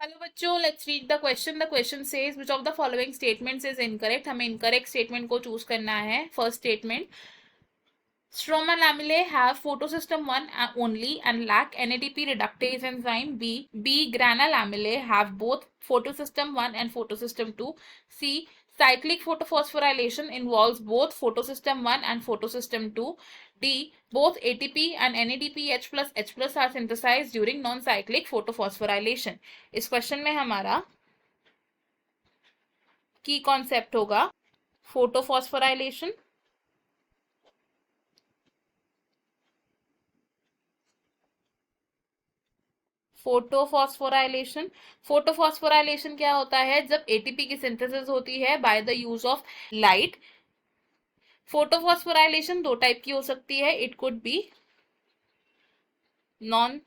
Hello बच्चों, let's read the question. The question says which of the following statements is incorrect. हमें incorrect statement को choose करना है. First statement, stroma lamellae have photosystem 1 only and lack NADP reductase enzyme. B grana lamellae have both photosystem 1 and photosystem 2. C cyclic photophosphorylation involves both photosystem 1 and photosystem 2. D both ATP and NADPH plus H plus are synthesized during non-cyclic photophosphorylation. इस question में हमारा की concept होगा photophosphorylation, photophosphorylation. Photophosphorylation क्या होता है? जब ATP की सिंथेसिस होती है by the use of light. Photophosphorylation दो टाइप की हो सकती है. It could be non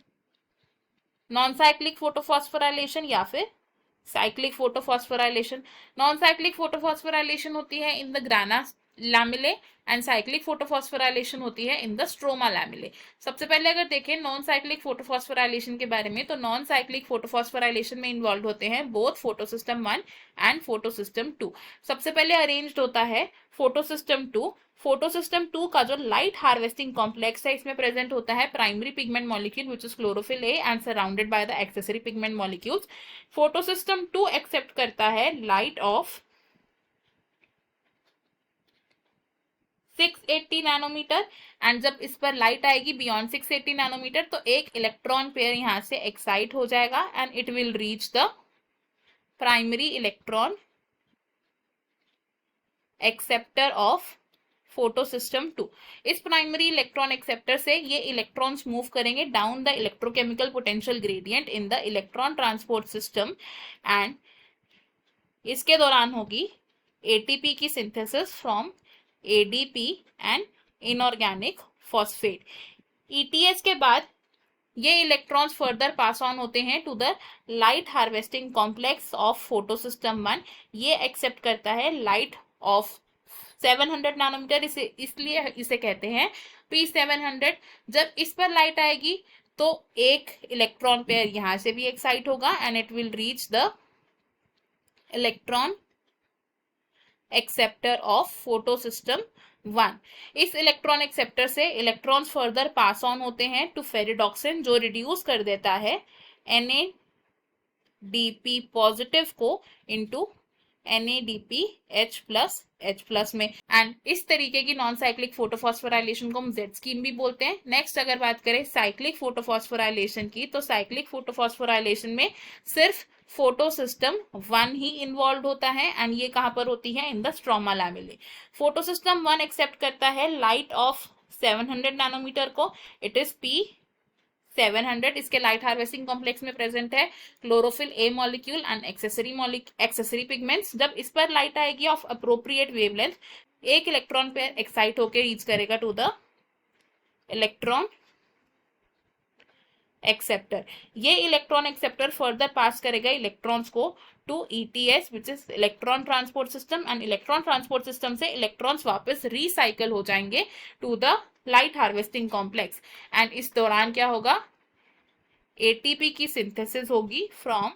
cyclic photophosphorylation या फिर cyclic photophosphorylation. Non cyclic photophosphorylation होती है in the grana lamellae and cyclic photophosphorylation होती है इन द स्ट्रोमा लैमिले. सबसे पहले अगर देखें नॉन साइक्लिक फोटोफॉस्फोराइलेशन के बारे में, तो नॉन साइक्लिक फोटोफॉस्फोराइलेशन में इन्वॉल्व होते हैं बोथ फोटोसिस्टम 1 एंड फोटोसिस्टम 2. सबसे पहले अरेंज्ड होता है फोटोसिस्टम 2. फोटोसिस्टम 2 का जो लाइट हार्वेस्टिंग कॉम्प्लेक्स है, इसमें प्रेजेंट होता है primary pigment molecule which is chlorophyll a and surrounded by the accessory pigment molecules. Photosystem 2 accept करता है लाइट ऑफ 680 नैनोमीटर एंड जब इस पर लाइट आएगी बियॉन्ड 680 नैनोमीटर तो एक इलेक्ट्रॉन पेयर यहां से एक्साइट हो जाएगा and it will reach the primary electron acceptor of photosystem 2. इस प्राइमरी इलेक्ट्रॉन एक्सेप्टर से ये इलेक्ट्रॉन्स मूव करेंगे down the electrochemical potential gradient in the electron transport system and इसके दौरान होगी एटीपी की synthesis from ADP and inorganic phosphate. ETS के बाद ये इलेक्ट्रॉन्स फर्दर पास ऑन होते हैं to the light harvesting complex of photosystem 1. ये एक्सेप्ट करता है लाइट ऑफ 700 नैनोमीटर, इसलिए इसे कहते हैं P700. जब इस पर लाइट आएगी तो एक इलेक्ट्रॉन पेयर यहां से भी एक्साइट होगा and it will reach the electron acceptor of photosystem 1. इस इलेक्ट्रॉन एक्सेप्टर से इलेक्ट्रॉन्स फर्दर पास ऑन होते हैं टू फेरिडॉक्सिन जो रिड्यूस कर देता है NADP पॉजिटिव को इनटू NADPH+ में. एंड इस तरीके की नॉन साइक्लिक फोटोफॉस्फोराइलेशन को हम जेड स्कीम भी बोलते हैं. नेक्स्ट अगर बात करें साइक्लिक फोटोफॉस्फोराइलेशन की, तो साइक्लिक फोटोफॉस्फोराइलेशन में सिर्फ फोटोसिस्टम 1 ही इन्वॉल्व होता है एंड ये कहां पर होती है? In the stroma lamellae. Photosystem 1 accept करता है लाइट ऑफ 700 नैनोमीटर को. It is P700. इसके लाइट हार्वेस्टिंग कॉम्प्लेक्स में प्रेजेंट है chlorophyll A molecule and accessory pigments. जब इस पर लाइट आएगी ऑफ अप्रोप्रिएट वेवलेंथ, एक इलेक्ट्रॉन पेयर एक्साइट होकर रीच करेगा टू द इलेक्ट्रॉन एक्सेप्टर. ये इलेक्ट्रॉन एक्सेप्टर फर्दर पास करेगा इलेक्ट्रॉन्स को to ETS which is electron transport system and electron transport system से इलेक्ट्रॉन्स वापस रिसाइकल हो जाएंगे to the light harvesting complex and इस दौरान क्या होगा? ATP की सिंथेसिस होगी from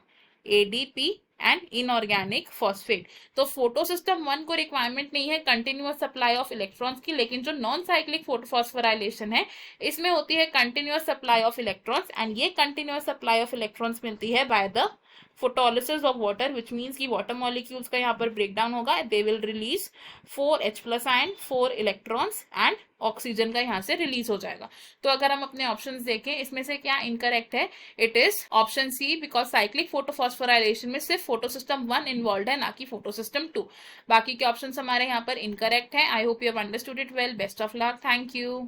ADP and inorganic phosphate. तो फोटोसिस्टम 1 को रिक्वायरमेंट नहीं है कंटिन्यूअस सप्लाई ऑफ इलेक्ट्रॉन्स की, लेकिन जो नॉन साइक्लिक फोटोफॉस्फोराइलेशन है इसमें होती है continuous supply of electrons and ये कंटिन्यूअस सप्लाई ऑफ इलेक्ट्रॉन्स मिलती है by the photolysis of water which means की वाटर मॉलिक्यूल्स का यहाँ पर ब्रेकडाउन होगा. They will release 4H+ ion, 4 electrons and oxygen का यहाँ से रिलीज हो जाएगा. तो अगर हम अपने ऑप्शंस देखें इसमें से क्या इनकरेक्ट है? It is option c, because cyclic photophosphorylation में सिर्फ फोटोसिस्टम 1 इन्वॉल्व है ना कि फोटोसिस्टम 2. बाकी के ऑप्शंस हमारे यहाँ पर इनकरेक्ट है. I hope you have understood it well. Best of luck. Thank you.